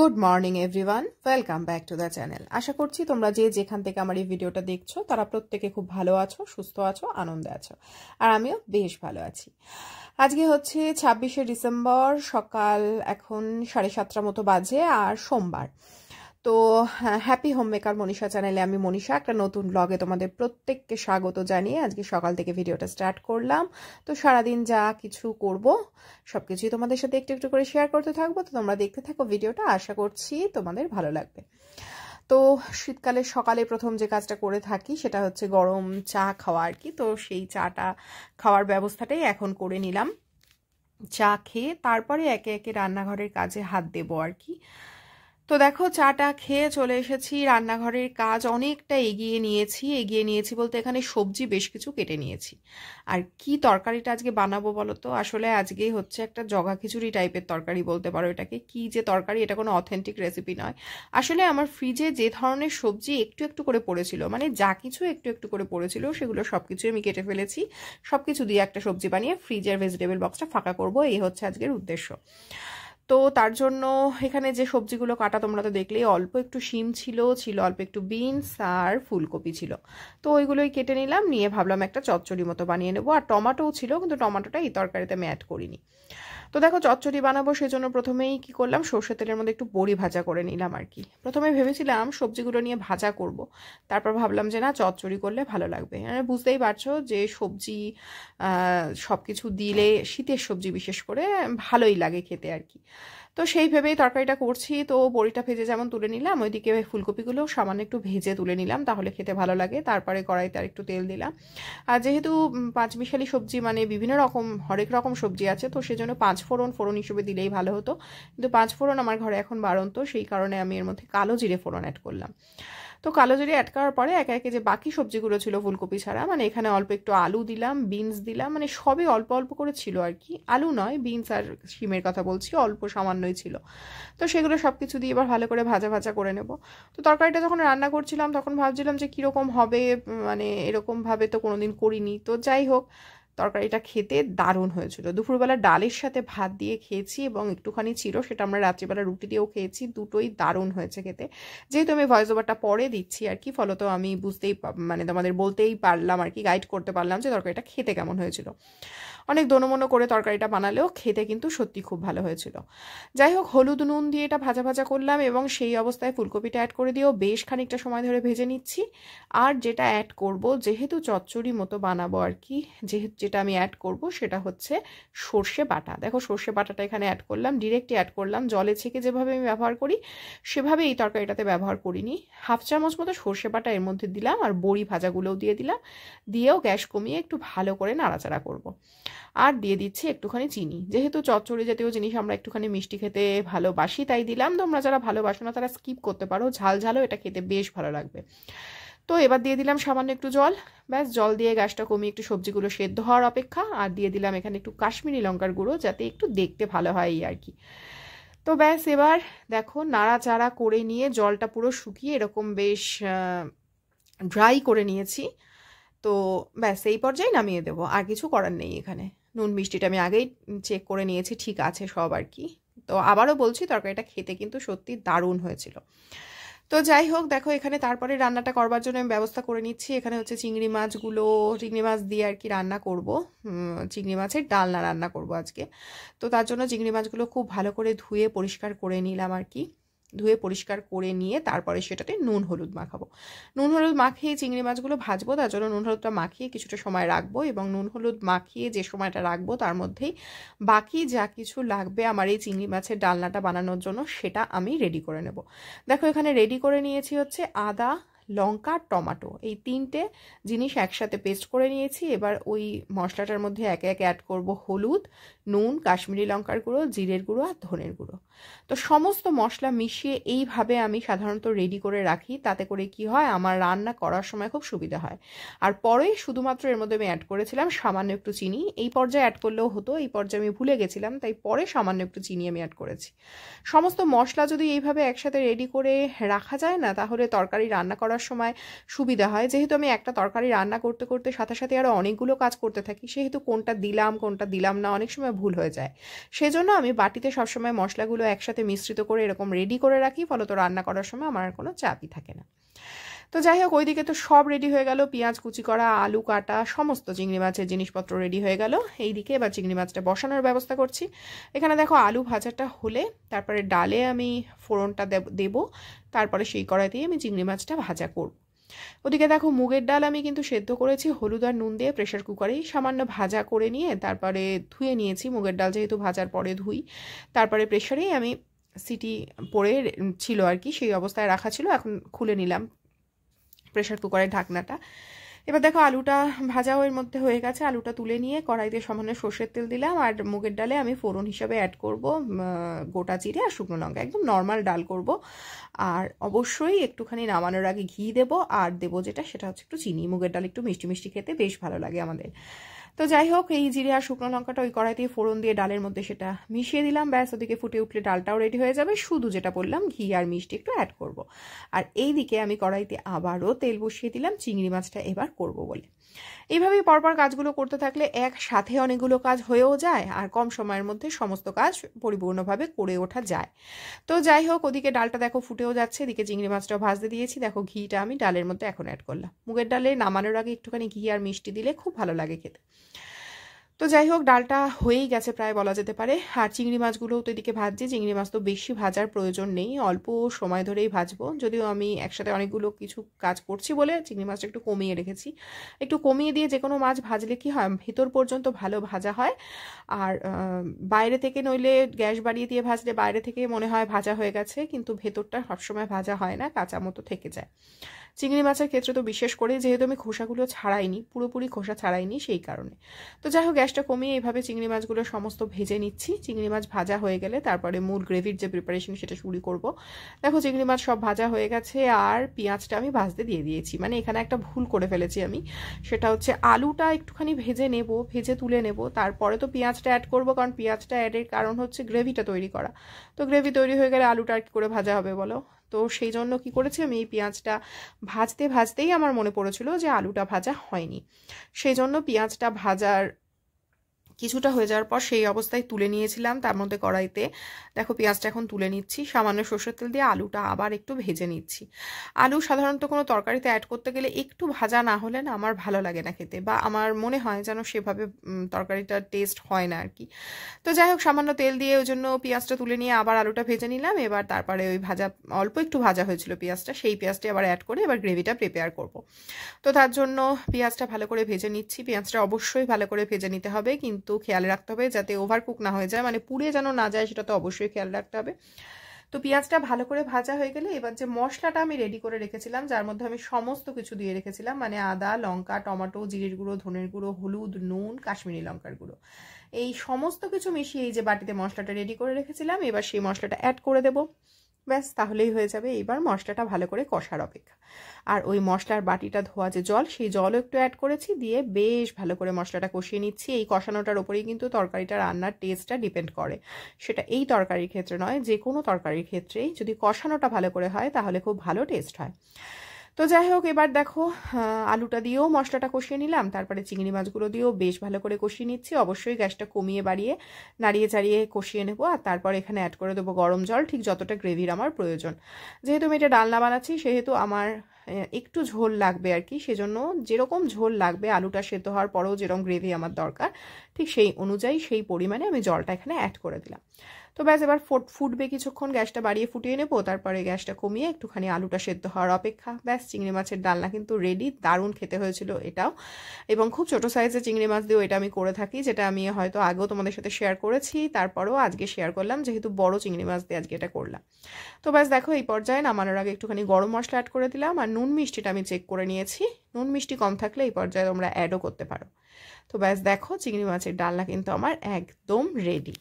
Good morning everyone, welcome back to the channel. আশা করছি তোমরা যে যেখান থেকে আমার এই ভিডিওটা দেখছো তারা প্রত্যেকে খুব ভালো আছো, সুস্থ আছো, আনন্দে আছো, আর আমিও বেশ ভালো আছি। আজকে হচ্ছে 26শে ডিসেম্বর, সকাল এখন 7:30 মতো বাজে, আর সোমবার। তো হ্যাপি হোমমেকার মনীষা চ্যানেলে আমি মনীষা একটা নতুন ব্লগে তোমাদের প্রত্যেককে স্বাগত জানিয়ে আজকে সকাল থেকে ভিডিওটা স্টার্ট করলাম। তো সারাদিন যা কিছু করব সব কিছুই তোমাদের সাথে একটু একটু করে শেয়ার করতে থাকবো। তো তোমরা দেখতে থাকো ভিডিওটা, আশা করছি তোমাদের ভালো লাগবে। তো শীতকালের সকালে প্রথম যে কাজটা করে থাকি সেটা হচ্ছে গরম চা খাওয়া আর কি। তো সেই চাটা খাওয়ার ব্যবস্থাটাই এখন করে নিলাম। চা খেয়ে তারপরে একে একে রান্নাঘরের কাজে হাত দেবো আর কি। তো দেখো, চাটা খেয়ে চলে এসেছি, রান্নাঘরের কাজ অনেকটা এগিয়ে নিয়েছি বলতে এখানে সবজি বেশ কিছু কেটে নিয়েছি। আর কি তরকারিটা আজকে বানাবো বলো তো? আসলে আজকে হচ্ছে একটা জগা খিচুড়ি টাইপের তরকারি বলতে পারো এটাকে। কি যে তরকারি, এটা কোনো অথেন্টিক রেসিপি নয়। আসলে আমার ফ্রিজে যে ধরনের সবজি একটু একটু করে পড়েছিল, মানে যা কিছু একটু একটু করে পড়েছিল সেগুলো সব কিছুই আমি কেটে ফেলেছি। সব কিছু দিয়ে একটা সবজি বানিয়ে ফ্রিজের ভেজিটেবল বক্সটা ফাঁকা করবো, এই হচ্ছে আজকের উদ্দেশ্য। তো তার জন্য এখানে যে সবজিগুলো কাটা তোমরা তো দেখলেই, অল্প একটু শিম ছিল অল্প একটু বিনস আর ফুলকপি ছিল। তো ওইগুলোই কেটে নিলাম, নিয়ে ভাবলাম একটা চচ্চড়ি মতো বানিয়ে নেবো। আর টমেটোও ছিল, কিন্তু টমেটোটা এই তরকারিতে আমি অ্যাড করিনি। তো দেখো, চচ্চড়ি বানাবো সেজন্য প্রথমেই কি করলাম, সর্ষের তেলের মধ্যে একটু বড়ি ভাজা করে নিলাম আর কি। প্রথমে ভেবেছিলাম সবজিগুলো নিয়ে ভাজা করব, তারপর ভাবলাম যে না, চচ্চড়ি করলে ভালো লাগবে। মানে বুঝতেই পারছো যে সবজি সব কিছু দিলে, শীতের সবজি বিশেষ করে ভালোই লাগে খেতে আর কি। তো সেই ভেবেই তরকারিটা করছি। তো বড়িটা ভেজে যেমন তুলে নিলাম, ওইদিকে ফুলকপিগুলো সামান্য একটু ভেজে তুলে নিলাম, তাহলে খেতে ভালো লাগে। তারপরে কড়াইতে আর একটু তেল দিলাম। আর যেহেতু পাঁচমিশালি সবজি, মানে বিভিন্ন রকম হরেক রকম সবজি আছে, তো সেজন্য ফোড়ন হিসেবে দিলেই ভালো হতো। কিন্তু ফোড়ন আমার ঘরে এখন বাড়ন্ত, সেই কারণে আমি এর মধ্যে কালো জিরে ফোড়ন অ্যাড করলাম। তো কালো জিরে অ্যাড করার পরে একে একে যে বাকি সবজিগুলো ছিল ফুলকপি ছাড়া, মানে এখানে অল্প একটু আলু দিলাম, বিনস দিলাম, মানে সবই অল্প অল্প করে ছিল আর কি। আলু নয়, বিনস আর শিমের কথা বলছি, অল্প সামান্যই ছিল। তো সেগুলো সব কিছু দিয়ে এবার ভালো করে ভাজা ভাজা করে নেব। তো তরকারিটা যখন রান্না করছিলাম তখন ভাবছিলাম যে কীরকম হবে, মানে এরকমভাবে তো কোনোদিন করিনি। তো যাই হোক, তরকারিটা খেতে দারুণ হয়েছিল। দুপুরবেলা ডালের সাথে ভাত দিয়ে খেয়েছি, এবং একটুখানি ছিল সেটা আমরা রাত্রিবেলা রুটি দিয়েও খেয়েছি। দুটোই দারুণ হয়েছে খেতে। যেহেতু আমি ভয়েস ওভারটা পরে দিচ্ছি আর কি, ফলত আমি মানে তোমাদের বলতেই পারলাম আর কি, গাইড করতে পারলাম যে তরকারিটা খেতে কেমন হয়েছিল। অনেক দোনোমনো করে তরকারিটা বানালেও খেতে কিন্তু সত্যি খুব ভালো হয়েছিল। যাই হোক, হলুদ নুন দিয়ে এটা ভাজা ভাজা করলাম, এবং সেই অবস্থায় ফুলকপিটা অ্যাড করে দিয়েও বেশ খানিকটা সময় ধরে ভেজে নিচ্ছি। আর যেটা অ্যাড করব, যেহেতু চচ্চড়ি মতো বানাবো আর কি, যেটা আমি অ্যাড করব সেটা হচ্ছে সর্ষে বাটা। দেখো, সর্ষে বাটাটা এখানে অ্যাড করলাম, ডিরেক্টই অ্যাড করলাম। জলে ছেঁকে যেভাবে আমি ব্যবহার করি সেভাবে এই তরকারিটাতে ব্যবহার করিনি। 1/2 চামচ মতো সর্ষে বাটা এর মধ্যে দিলাম, আর বড়ি ভাজাগুলোও দিয়ে দিলাম। দিয়েও গ্যাস কমিয়ে একটু ভালো করে নাড়াচাড়া করব। আর দিয়ে দিচ্ছি একটুখানি চিনি। যেহেতু চচ্চড়ি জাতীয় জিনিস আমরা একটুখানি মিষ্টি খেতে ভালোবাসি, তাই দিলাম। তোমরা যারা ভালোবাসো না তারা স্কিপ করতে পারো, ঝাল ঝালও এটা খেতে বেশ ভালো লাগবে। তো এবার দিয়ে দিলাম সামান্য একটু জল। ব্যাস, জল দিয়ে গ্যাসটা কমিয়ে একটু সবজিগুলো সেদ্ধ হওয়ার অপেক্ষা। আর দিয়ে দিলাম এখানে একটু কাশ্মীরি লঙ্কার গুঁড়ো, যাতে একটু দেখতে ভালো হয় এই আর কি। তো ব্যাস, এবার দেখো নাড়াচাড়া করে নিয়ে জলটা পুরো শুকিয়ে এরকম বেশ ড্রাই করে নিয়েছি। তো ব্যাস, এই পর্যায়ে নামিয়ে দেবো, আর কিছু করার নেই এখানে। নুন মিষ্টিটা আমি আগেই চেক করে নিয়েছি, ঠিক আছে সব আর কি। তো আবারও বলছি, তরকারিটা খেতে কিন্তু সত্যি দারুণ হয়েছিল। তো যাই হোক, দেখো এখানে তারপরে রান্নাটা করবার জন্য আমি ব্যবস্থা করে নিচ্ছি। এখানে হচ্ছে চিংড়ি মাছ দিয়ে আর কি রান্না করব। চিংড়ি মাছের ডালনা রান্না করব আজকে। তো তার জন্য চিংড়ি মাছগুলো খুব ভালো করে ধুয়ে পরিষ্কার করে নিলাম আর কি। ধুয়ে পরিষ্কার করে নিয়ে তারপরে সেটাতে নুন হলুদ মাখাবো। নুন হলুদ মাখিয়ে চিংড়ি মাছগুলো ভাজবো, তার জন্য নুন হলুদটা মাখিয়ে কিছুটা সময় রাখবো, এবং নুন হলুদ মাখিয়ে যে সময়টা রাখবো তার মধ্যেই বাকি যা কিছু লাগবে আমার এই চিংড়ি মাছের ডালনাটা বানানোর জন্য সেটা আমি রেডি করে নেব। দেখো, এখানে রেডি করে নিয়েছি হচ্ছে আদা, লঙ্কা, টমেটো, এই 3টে জিনিস একসাথে পেস্ট করে নিয়েছি। এবার ওই মশলাটার মধ্যে একে একে অ্যাড করব হলুদ, নুন, কাশ্মীরি লঙ্কার গুঁড়ো, জিরের গুঁড়ো আর ধনের গুঁড়ো। তো সমস্ত মশলা মিশিয়ে এইভাবে আমি সাধারণত রেডি করে রাখি, তাতে করে কি হয়, আমার রান্না করার সময় খুব সুবিধা হয়। আর পরে শুধুমাত্র এর মধ্যে আমি অ্যাড করেছিলাম সামান্য একটু চিনি। এই পর্যায়ে অ্যাড করলেও হতো, এই পর্যায়ে আমি ভুলে গেছিলাম, তাই পরে সামান্য একটু চিনি আমি অ্যাড করেছি। সমস্ত মশলা যদি এইভাবে একসাথে রেডি করে রাখা যায় না, তাহলে তরকারি রান্না করার সময় সুবিধা হয়। যেহেতু আমি একটা তরকারি রান্না করতে করতে সাথে সাথে আরও অনেকগুলো কাজ করতে থাকি, সেহেতু কোনটা দিলাম না অনেক সময় ভুল হয়ে যায়। সেজন্য আমি বাটিতে সবসময় মশলাগুলো মশলাগুলো একসাথে মিশ্রিত করে এরকম রেডি করে রাখি, ফলত রান্না করার সময় আমার আর কোনো চাপই থাকে না। তো যাই হোক, ওইদিকে তো সব রেডি হয়ে গেল, পেঁয়াজ কুচি করা, আলু কাটা, সমস্ত চিংড়ি মাছের জিনিসপত্র রেডি হয়ে গেল। এইদিকে এবার চিংড়ি মাছটা বসানোর ব্যবস্থা করছি। এখানে দেখো আলু ভাজাটা হলে তারপরে ডালে আমি ফোড়নটা দেব, তারপরে সেই কড়াইতেই আমি চিংড়ি মাছটা ভাজা করব। ওদিকে দেখো মুগের ডাল আমি কিন্তু সেদ্ধ করেছি হলুদ আর নুন দিয়ে প্রেশার কুকারেই সামান্য ভাজা করে নিয়ে তারপরে ধুয়ে নিয়েছি। মুগের ডাল যেহেতু ভাজার পরে ধুই, তারপরে প্রেশারেই আমি সিটি পড়ে ছিল আর কি, সেই অবস্থায় রাখা ছিল। এখন খুলে নিলাম প্রেশার কুকারের ঢাকনাটা। এবার দেখো আলুটা ভাজা এর মধ্যে হয়ে গেছে, আলুটা তুলে নিয়ে কড়াইতে সামান্য সর্ষের তেল দিলাম, আর মুগের ডালে আমি ফোড়ন হিসাবে অ্যাড করব গোটা জিরে আর শুকনো লঙ্কা, একদম নর্মাল ডাল করব। আর অবশ্যই একটুখানি নামানোর আগে ঘি দেব, আর দেবো সেটা হচ্ছে একটু চিনি। মুগের ডাল একটু মিষ্টি মিষ্টি খেতে বেশ ভালো লাগে আমাদের। তো যাই হোক, এই জিরে আর শুকনো লঙ্কাটা ওই কড়াইতে ফোড়ন দিয়ে ডালের মধ্যে সেটা মিশিয়ে দিলাম। ব্যাস, ওদিকে ফুটে উঠলে ডালটাও রেডি হয়ে যাবে, শুধু যেটা বললাম ঘি আর মিষ্টি একটু অ্যাড করব। আর এই দিকে আমি কড়াইতে আবারও তেল বসিয়ে দিলাম চিংড়ি মাছটা এবার করব বলে। এইভাবেই পরপর কাজগুলো করতে থাকলে একসাথে অনেকগুলো কাজ হয়েও যায়, আর কম সময়ের মধ্যে সমস্ত কাজ পরিপূর্ণভাবে করে ওঠা যায়। তো যাই হোক, ওদিকে ডালটা দেখো ফুটেও যাচ্ছে, এদিকে চিংড়ি মাছটাও ভাজতে দিয়েছি। দেখো ঘিটা আমি ডালের মধ্যে এখন অ্যাড করলাম। মুগের ডালে নামানোর আগে একটুখানি ঘি আর মিষ্টি দিলে খুব ভালো লাগে খেতে। তো যাই হোক, ডালটা হয়েই গেছে প্রায় বলা যেতে পারে। আর চিংড়ি মাছগুলোও তো এদিকে ভাজছি। চিংড়ি মাছ তো বেশি ভাজার প্রয়োজন নেই, অল্প সময় ধরেই ভাজবো, যদিও আমি একসাথে অনেকগুলো কিছু কাজ করছি বলে চিংড়ি মাছটা একটু কমিয়ে রেখেছি। একটু কমিয়ে দিয়ে যে কোনো মাছ ভাজলে কি হয়, ভেতর পর্যন্ত ভালো ভাজা হয়। আর বাইরে থেকে নইলে গ্যাস বাড়িয়ে দিয়ে ভাজলে বাইরে থেকে মনে হয় ভাজা হয়ে গেছে, কিন্তু ভেতরটা সবসময় ভাজা হয় না, কাঁচা মতো থেকে যায়। চিংড়ি মাছের ক্ষেত্রে তো বিশেষ করে, যেহেতু আমি খোসাগুলো ছাড়াইনি, পুরোপুরি খোসা ছাড়াইনি, সেই কারণে। তো যাই হোক, গ্যাসটা কমিয়ে এইভাবে চিংড়ি মাছগুলো সমস্ত ভেজে নিচ্ছি। চিংড়ি মাছ ভাজা হয়ে গেলে তারপরে মূল গ্রেভির যে প্রিপারেশন সেটা শুরু করব। দেখো চিংড়ি মাছ সব ভাজা হয়ে গেছে, আর পেঁয়াজটা আমি ভাজতে দিয়ে দিয়েছি। মানে এখানে একটা ভুল করে ফেলেছি আমি, সেটা হচ্ছে আলুটা একটুখানি ভেজে তুলে নেব, তারপরে তো পেঁয়াজটা অ্যাড করব, কারণ পেঁয়াজটা অ্যাডের কারণ হচ্ছে গ্রেভিটা তৈরি করা। তো গ্রেভি তৈরি হয়ে গেলে আলুটা আর কি করে ভাজা হবে বলো? তো সেই জন্য কি করেছি আমি, এই পেঁয়াজটা ভাজতেই আমার মনে পড়েছিল যে আলুটা ভাজা হয়নি। সেই জন্য পেঁয়াজটা ভাজার কিছুটা হয়ে যাওয়ার পর সেই অবস্থায় তুলে নিয়েছিলাম। তার মধ্যে কড়াইতে দেখো পেঁয়াজটা এখন তুলে নিচ্ছি, সামান্য সরষের তেল দিয়ে আলুটা আবার একটু ভেজে নিচ্ছি। আলু সাধারণত কোনো তরকারিতে অ্যাড করতে গেলে একটু ভাজা না হলে না আমার ভালো লাগে না খেতে, বা আমার মনে হয় যেন সেভাবে তরকারিটার টেস্ট হয় না আর কি। তো যাই হোক, সামান্য তেল দিয়ে ওই জন্য পেঁয়াজটা তুলে নিয়ে আবার আলুটা ভেজে নিলাম। এবার তারপরে ওই অল্প একটু ভাজা হয়েছিল পেঁয়াজটা, সেই পেঁয়াজটা আবার অ্যাড করে এবার গ্রেভিটা প্রিপেয়ার করব। তো তার জন্য পেঁয়াজটা ভালো করে ভেজে নিচ্ছি। পেঁয়াজটা অবশ্যই ভালো করে ভেজে নিতে হবে, কিন্তু খেয়াল রাখতে হবে যাতে ওভারকুক না হয়ে যায়, মানে পুড়ে যেন না যায়, সেটা তো অবশ্যই খেয়াল রাখতে হবে। তো পেঁয়াজটা ভালো করে ভাজা হয়ে গেলে এবার যে মশলাটা আমি রেডি করে রেখেছিলাম, যার মধ্যে আমি সমস্ত কিছু দিয়ে রেখেছিলাম, মানে আদা, লঙ্কা, টমেটো, জিরের গুঁড়ো, ধনের গুঁড়ো, হলুদ, নুন, কাশ্মীরি লঙ্কার গুঁড়ো, এই সমস্ত কিছু মিশিয়ে এই যে বাটিতে মশলাটা রেডি করে রেখেছিলাম, এবার সেই মশলাটা অ্যাড করে দেবো। ব্যাস, তাহলেই হয়ে যাবে। এইবার মশলাটা ভালো করে কষার অপেক্ষা। আর ওই মশলার বাটিটা ধোয়া যে জল, সেই জলও একটু অ্যাড করেছি, দিয়ে বেশ ভালো করে মশলাটা কষিয়ে নিচ্ছি। এই কষানোটার উপরেই কিন্তু তরকারিটা রান্নার টেস্টটা ডিপেন্ড করে, সেটা এই তরকারির ক্ষেত্রে নয়, যে কোনো তরকারির ক্ষেত্রেই যদি কষানোটা ভালো করে হয় তাহলে খুব ভালো টেস্ট হয়। তো যাই হোক, এবার দেখো আলুটা দিয়েও মশলাটা কষিয়ে নিলাম, তারপরে চিংড়ি মাছগুলো দিয়েও বেশ ভালো করে কষিয়ে নিচ্ছি। অবশ্যই গ্যাসটা কমিয়ে বাড়িয়ে নাড়িয়ে চাড়িয়ে কষিয়ে নেবো। আর তারপর এখানে অ্যাড করে দেবো গরম জল, ঠিক যতটা গ্রেভির আমার প্রয়োজন। যেহেতু আমি এটা ডালনা বানাচ্ছি, সেহেতু আমার একটু ঝোল লাগবে আর কি, সেজন্য যেরকম ঝোল লাগবে, আলুটা সেদ্ধ হওয়ার পরেও যেরকম গ্রেভি আমার দরকার, ঠিক সেই অনুযায়ী সেই পরিমাণে আমি জলটা এখানে অ্যাড করে দিলাম। তো ব্যাস, এবার ফুটবে কিছুক্ষণ, গ্যাসটা বাড়িয়ে ফুটিয়ে নেবো, তারপরে গ্যাসটা কমিয়ে একটুখানি আলুটা সেদ্ধ হওয়ার অপেক্ষা। ব্যাস, চিংড়ি মাছের ডালনা কিন্তু রেডি। দারুণ খেতে হয়েছিল এটাও, এবং খুব ছোটো সাইজের চিংড়ি মাছ দিয়েও এটা আমি করে থাকি, যেটা আমি হয়তো আগেও তোমাদের সাথে শেয়ার করেছি, তারপরেও আজকে শেয়ার করলাম, যেহেতু বড় চিংড়ি মাছ দিয়ে আজকে এটা করলাম। তো ব্যাস দেখো, এই পর্যায়ে নামানোর আগে একটুখানি গরম মশলা অ্যাড করে দিলাম, আর নুন মিষ্টিটা আমি চেক করে নিয়েছি, নুন মিষ্টি কম থাকলে এই পর্যায়ে তোমরা অ্যাডও করতে পারো। তো ব্যাস দেখো, চিংড়ি মাছের ডালনা কিন্তু আমার একদম রেডি।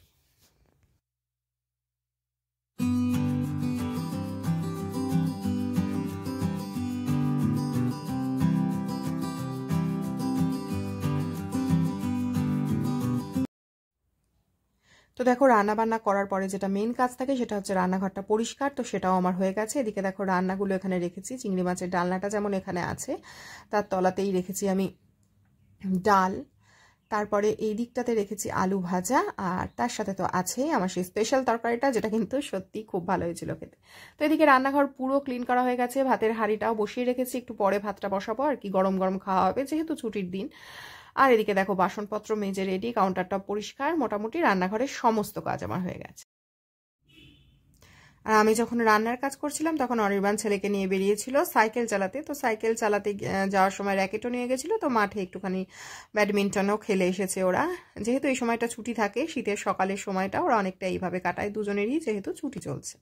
তো দেখো, রান্নাবান্না করার পরে যেটা মেন কাজ থাকে সেটা হচ্ছে রান্নাঘরটা পরিষ্কার। তো সেটাও আমার হয়ে গেছে। এদিকে দেখো রান্নাগুলো এখানে রেখেছি, চিংড়ি মাছের ডালনাটা যেমন এখানে আছে, তার তলাতেই রেখেছি আমি ডাল, তারপরে এই দিকটাতে রেখেছি আলু ভাজা, আর তার সাথে তো আছেই আমার সেই স্পেশাল তরকারিটা, যেটা কিন্তু সত্যি খুব ভালো হয়েছিল খেতে। তো এদিকে রান্নাঘর পুরো ক্লিন করা হয়ে গেছে, ভাতের হাঁড়িটাও বসিয়ে রেখেছি, একটু পরে ভাতটা বসাবো আর কি, গরম গরম খাওয়া হবে যেহেতু ছুটির দিন। আর এদিকে দেখো বাসনপত্র মেজে রেডি, কাউন্টারটা পরিষ্কার, মোটামুটি রান্নাঘরের সমস্ত কাজ আমার হয়ে গেছে। আর আমি যখন রান্নার কাজ করছিলাম তখন অনির্বাণ ছেলেকে নিয়ে বেরিয়েছিল সাইকেল চালাতে, তো সাইকেল চালাতে যাওয়ার সময় র্যাকেটও নিয়ে গেছিলো, তো মাঠে একটুখানি ব্যাডমিন্টনও খেলে এসেছে ওরা। যেহেতু এই সময়টা ছুটি থাকে, শীতের সকালের সময়টা ওরা অনেকটা এইভাবে কাটায়, দুজনেরই যেহেতু ছুটি চলছে।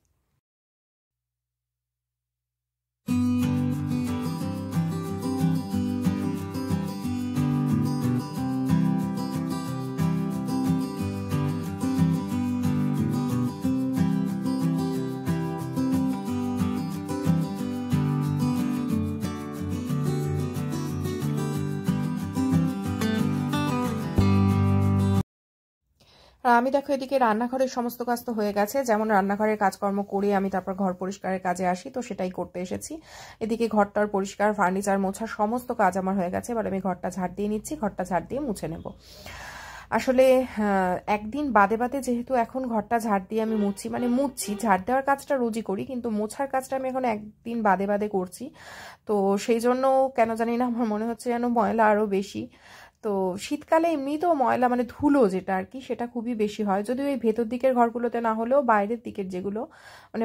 আমি দেখো এদিকে রান্নাঘরের সমস্ত কাজ তো হয়ে গেছে, যেমন রান্নাঘরের কাজকর্ম করে আমি তারপর ঘর পরিষ্কারের কাজে আসি, তো সেটাই করতে এসেছি। এদিকে ঘরটার পরিষ্কার, ফার্নিচার মোছা সমস্ত কাজ আমার হয়ে গেছে। এবার আমি ঘরটা ঝাড় দিয়ে নিচ্ছি, ঘরটা ঝাড় দিয়ে মুছে নেব। আসলে একদিন বাদে বাদে যেহেতু এখন ঘরটা ঝাড় দিয়ে আমি মুছছি, ঝাড় দেওয়ার কাজটা রোজই করি, কিন্তু মোছার কাজটা আমি এখন একদিন বাদে বাদে করছি। তো সেই জন্য কেন জানি না আমার মনে হচ্ছে যেন ময়লা আরও বেশি। তো শীতকালে এমনিতেও ময়লা ধুলো যেটা আর কি, সেটা খুবই বেশি হয়, যদিও এই ভেতর দিকের ঘরগুলোতে না হলেও বাইরের দিকের যেগুলো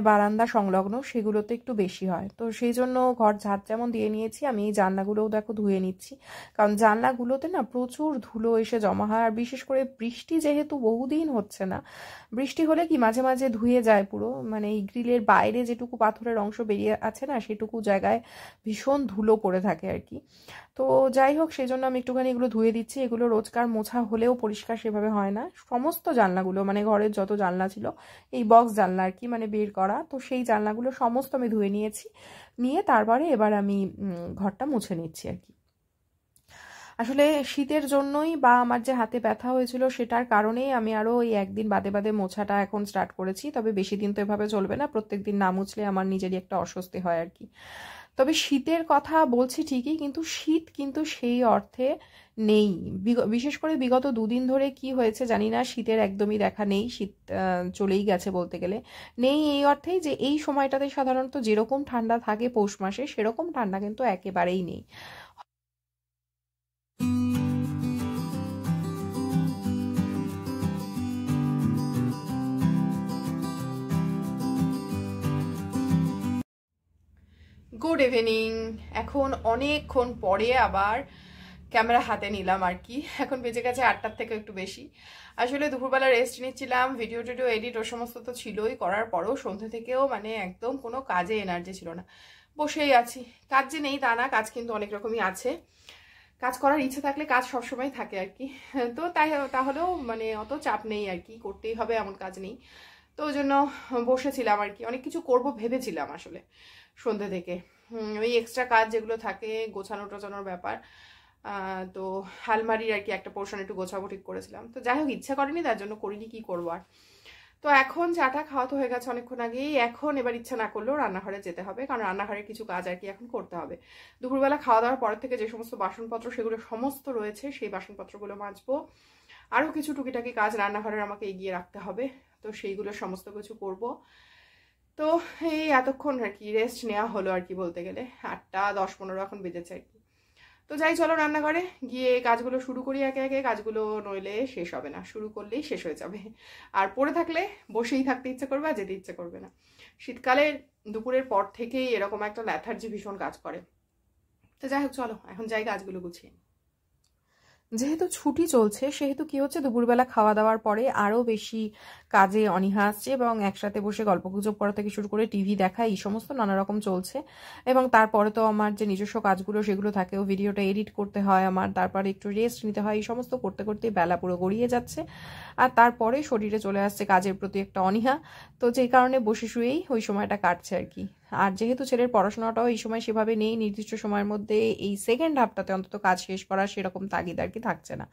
বারান্দা সংলগ্ন সেগুলোতে একটু বেশি হয়। তো সেই জন্য ঘর ঝাড় যেমন দিয়ে নিয়েছি, আমি এই জানলাগুলোও দেখো ধুয়ে নিচ্ছি, কারণ জানলাগুলোতে না প্রচুর ধুলো এসে জমা হয়। আর বিশেষ করে বৃষ্টি যেহেতু বহুদিন হচ্ছে না, বৃষ্টি হলে কি মাঝে মাঝে ধুয়ে যায় পুরো, এই গ্রিলের বাইরে যেটুকু পাথরের অংশ বেরিয়ে আছে না, সেটুকু জায়গায় ভীষণ ধুলো পড়ে থাকে আর কি। তো যাই হোক, সেই জন্য আমি একটুখানি এগুলো ধুয়ে দিচ্ছি। এগুলো রোজকার মোছা হলেও পরিষ্কার সেভাবে হয় না। সমস্ত জানলাগুলো ঘরের যত জানলা ছিল, এই বক্স জানলা আর কি, বের করা, তো সেই জানলাগুলো সমস্ত আমি ধুয়ে নিয়েছি। নিয়ে তারপরে এবার আমি ঘরটা মুছে নিচ্ছি আর কি। আসলে শীতের জন্যই বা আমার যে হাতে ব্যথা হয়েছিল সেটার কারণেই আমি আরও ওই একদিন বাদে বাদে মোছাটা এখন স্টার্ট করেছি। তবে বেশি দিন তো এভাবে চলবে না, প্রত্যেকদিন না মুছলে আমার নিজেরই একটা অস্বস্তি হয় আর কি। তবে শীতের কথা বলছি ঠিকই, কিন্তু শীত কিন্তু সেই অর্থে নেই। বিশেষ করে বিগত দুদিন ধরে কি হয়েছে জানি না, শীতের একদমই দেখা নেই, শীত চলেই গেছে বলতে গেলে। নেই এই অর্থেই যে এই সময়টাতে সাধারণত যেরকম ঠান্ডা থাকে পৌষ মাসে, সেরকম ঠান্ডা কিন্তু একেবারেই নেই। Good evening. এখন অনেকক্ষণ পরে আবার ক্যামেরা হাতে নিলাম আর কি। এখন বেজে গেছে 8টার থেকে একটু বেশি। আসলে দুপুরবেলা রেস্ট নিচ্ছিলাম, ভিডিও টিডিও এডিট ও সমস্ত তো ছিলই, করার পরেও সন্ধ্যে থেকেও একদম কোনো কাজে এনার্জি ছিল না, বসেই আছি। কাজ যে নেই তা না, কাজ কিন্তু অনেক রকমই আছে। কাজ করার ইচ্ছা থাকলে কাজ সবসময় থাকে আর কি। তো তাহলেও অত চাপ নেই আর কি, করতেই হবে এমন কাজ নেই। তো ওই জন্য বসেছিলাম আর কি, অনেক কিছু করব ভেবেছিলাম আসলে সন্ধ্যে থেকে। ওই এক্সট্রা কাজ যেগুলো থাকে, গোছানো টোছানোর ব্যাপার, তো আলমারির আর কি একটা পোর্শন একটু গোছাবো ঠিক করেছিলাম। তো যাই হোক, ইচ্ছা করেনি, তার জন্য করিনি, কি করবো আর। তো এখন চাটা খাওয়া তো হয়ে গেছে অনেকক্ষণ আগেই। এখন এবার ইচ্ছা না করলেও রান্নাঘরে যেতে হবে, কারণ রান্নাঘরের কিছু কাজ আর কি এখন করতে হবে। দুপুরবেলা খাওয়া দাওয়ার পর থেকে যে সমস্ত বাসনপত্র সেগুলো সমস্ত রয়েছে, সেই বাসনপত্রগুলো মাজবো। আরও কিছু টুকিটাকি কাজ রান্নাঘরের আমাকে এগিয়ে রাখতে হবে, তো সেইগুলো সমস্ত কিছু করব। তো এই এতক্ষণ আর কি রেস্ট নেওয়া হলো আর কি, বলতে গেলে 8:10-15 এখন বেজেছে আর কি। তো যাই, চলো রান্নাঘরে গিয়ে কাজগুলো শুরু করি একে একে। কাজগুলো নইলে শেষ হবে না, শুরু করলেই শেষ হয়ে যাবে। আর পড়ে থাকলে বসেই থাকতে ইচ্ছে করবে, আর যেতে ইচ্ছে করবে না। শীতকালে দুপুরের পর থেকেই এরকম একটা ল্যাথার্জি ভীষণ কাজ করে। তো যাই হোক, চলো এখন যাই কাজগুলো গুছিয়ে। যেহেতু ছুটি চলছে সেহেতু কি হচ্ছে, দুপুরবেলা খাওয়া দাওয়ার পরে আরও বেশি কাজে অনীহা আসছে, এবং একসাথে বসে গল্পগুজব করা থেকে শুরু করে টিভি দেখা এই সমস্ত নানা রকম চলছে। এবং তারপরে তো আমার যে নিজস্ব কাজগুলো সেগুলো থাকেও, ভিডিওটা এডিট করতে হয় আমার, তারপরে একটু রেস্ট নিতে হয়, এই সমস্ত করতে করতেই বেলা পুরো গড়িয়ে যাচ্ছে। আর তারপরে শরীরে চলে আসছে কাজের প্রতি একটা অনীহা, তো যেই কারণে বসে শুয়েই ওই সময়টা কাটছে আর কি। আর যেহেতু ছেলের পড়াশোনাটাও এই সময় সেভাবে নেই, নির্দিষ্ট সময়ের মধ্যে এই সেকেন্ড হাফটাতে অন্তত কাজ শেষ করার সেরকম তাগিদ আর কি থাকছে না।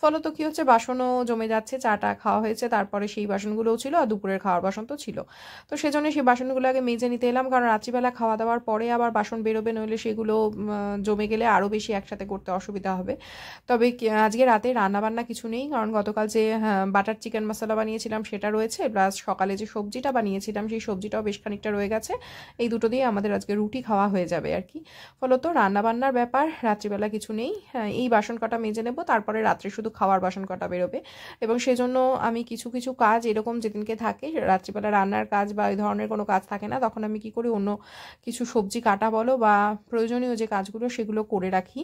ফলত কি হচ্ছে, বাসনও জমে যাচ্ছে। চাটা খাওয়া হয়েছে, তারপরে সেই বাসনগুলোও ছিল, আর দুপুরের খাওয়ার বাসন তো ছিল। তো সেজন্য সেই বাসনগুলো আগে মেজে নিতে এলাম, কারণ রাত্রিবেলা খাওয়া দাওয়ার পরে আবার বাসন বেরোবে, নইলে সেগুলো জমে গেলে আরও বেশি একসাথে করতে অসুবিধা হবে। তবে আজকে রাতে রান্নাবান্না কিছু নেই, কারণ গতকাল যে বাটার চিকেন মশলা বানিয়েছিলাম সেটা রয়েছে, প্লাস সকালে যে সবজিটা বানিয়েছিলাম সেই সবজিটাও বেশ খানিকটা রয়ে গেছে। এই দুটো দিয়ে আমাদের আজকে রুটি খাওয়া হয়ে যাবে আর কি। ফলত রান্নাবান্নার ব্যাপার রাত্রিবেলা কিছু নেই। এই বাসন কটা মেজে নেব, তারপরে রাত্রে শুধু খাওয়ার বাসন কটা বেরোবে। এবং সেজন্য আমি কিছু কিছু কাজ এরকম যেদিনকে থাকে, রাত্রিবেলা রান্নার কাজ বা এই ধরনের কোনো কাজ থাকে না, তখন আমি কি করি, অন্য কিছু সবজি কাটা বলো বা প্রয়োজনীয় যে কাজগুলো সেগুলো করে রাখি।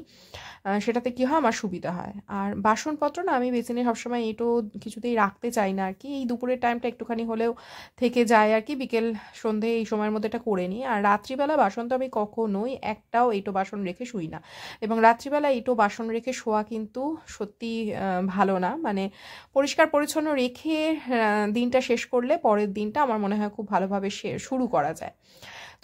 সেটাতে কি হয়, আমার সুবিধা হয়। আর বাসনপত্র না আমি বেসিনে সবসময় এটো কিছুতেই রাখতে চাই না আর কি। এই দুপুরের টাইমটা একটুখানি হলেও থেকে যায় আর কি, বিকেল সন্ধে এই সময়ের মধ্যে এটা করে নিই। আর রাত্রিবেলা বাসন তো আমি কখনোই একটাও এটো বাসন রেখে শুই না। এবং রাত্রিবেলা এটো বাসন রেখে শোয়া কিন্তু সত্যি ভালো না। মানে পরিষ্কার পরিচ্ছন্ন রেখে দিনটা শেষ করলে পরের দিনটা আমার মনে হয় খুব ভালোভাবে শুরু করা যায়।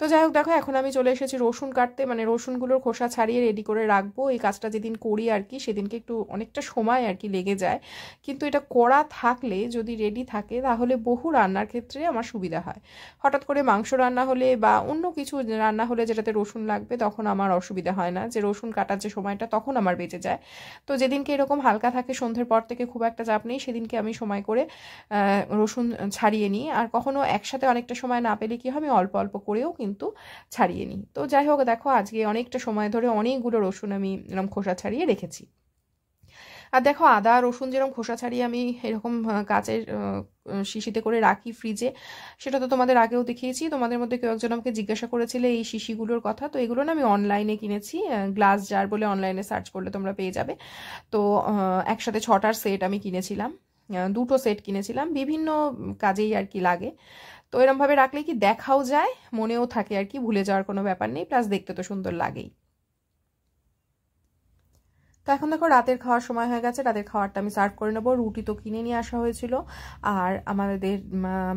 তো যাই হোক, দেখো এখন আমি চলে এসেছি রসুন কাটতে, মানে রসুনগুলোর খোসা ছাড়িয়ে রেডি করে রাখবো। এই কাজটা যেদিন করি আর কি, সেদিনকে একটু অনেকটা সময় আর কি লেগে যায়, কিন্তু এটা করা থাকলে, যদি রেডি থাকে, তাহলে বহু রান্নার ক্ষেত্রে আমার সুবিধা হয়। হঠাৎ করে মাংস রান্না হলে বা অন্য কিছু রান্না হলে যেটাতে রসুন লাগবে, তখন আমার অসুবিধা হয় না, যে রসুন কাটার যে সময়টা তখন আমার বেঁচে যায়। তো যেদিনকে এরকম হালকা থাকে, সন্ধ্যের পর থেকে খুব একটা চাপ নেই, সেদিনকে আমি সময় করে রসুন ছাড়িয়ে নিই। আর কখনো একসাথে অনেকটা সময় না পেলে কি হয়, আমি অল্প অল্প করেও কিন্তু ছাড়িয়ে নিই। তো যাই হোক, দেখো আজকে অনেকটা সময় ধরে অনেকগুলো রসুন আমি এরকম খোসা ছাড়িয়ে রেখেছি। আর দেখো, আদা রসুন যেরকম খোসা ছাড়িয়ে আমি এরকম কাচের শিশিতে করে রাখি ফ্রিজে, সেটা তো তোমাদের আগেও দেখিয়েছি। তোমাদের মধ্যে কেউ একজন আমাকে জিজ্ঞাসা করেছিলে এই শিশিগুলোর কথা। তো এগুলো না আমি অনলাইনে কিনেছি, গ্লাস জার বলে অনলাইনে সার্চ করলে তোমরা পেয়ে যাবে। তো একসাথে 6টার সেট আমি কিনেছিলাম, 2টো সেট কিনেছিলাম, বিভিন্ন কাজেই আর কি লাগে। তো এরমভাবে রাখলে কি দেখাও যায়, মনেও থাকে আর কি, ভুলে যাওয়ার কোনো ব্যাপার নেই, প্লাস দেখতে তো সুন্দর লাগেই। তো এখন দেখো রাতের খাওয়ার সময় হয়ে গেছে, রাতের খাওয়ারটা আমি সার্ভ করে নেবো। রুটি তো কিনে নিয়ে আসা হয়েছিল, আর আমাদের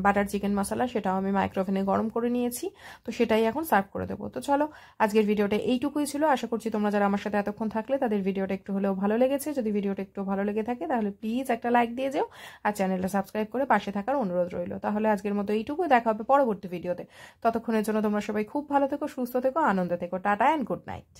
বাটার চিকেন মশলা সেটাও আমি মাইক্রোওভেনে গরম করে নিয়েছি, তো সেটাই এখন সার্ভ করে দেবো। তো চলো, আজকের ভিডিওটা এইটুকুই ছিল। আশা করছি তোমরা যারা আমার সাথে এতক্ষণ থাকলে তাদের ভিডিওটা একটু হলেও ভালো লেগেছে। যদি ভিডিওটা একটু ভালো লেগে থাকে তাহলে প্লিজ একটা লাইক দিয়ে যেও, আর চ্যানেলটা সাবস্ক্রাইব করে পাশে থাকার অনুরোধ রইল। তাহলে আজকের মতো এইটুকুই, দেখা হবে পরবর্তী ভিডিওতে। ততক্ষণের জন্য তোমরা সবাই খুব ভালো থেকো, সুস্থ থেকো, আনন্দে থেকো। Tata and good night.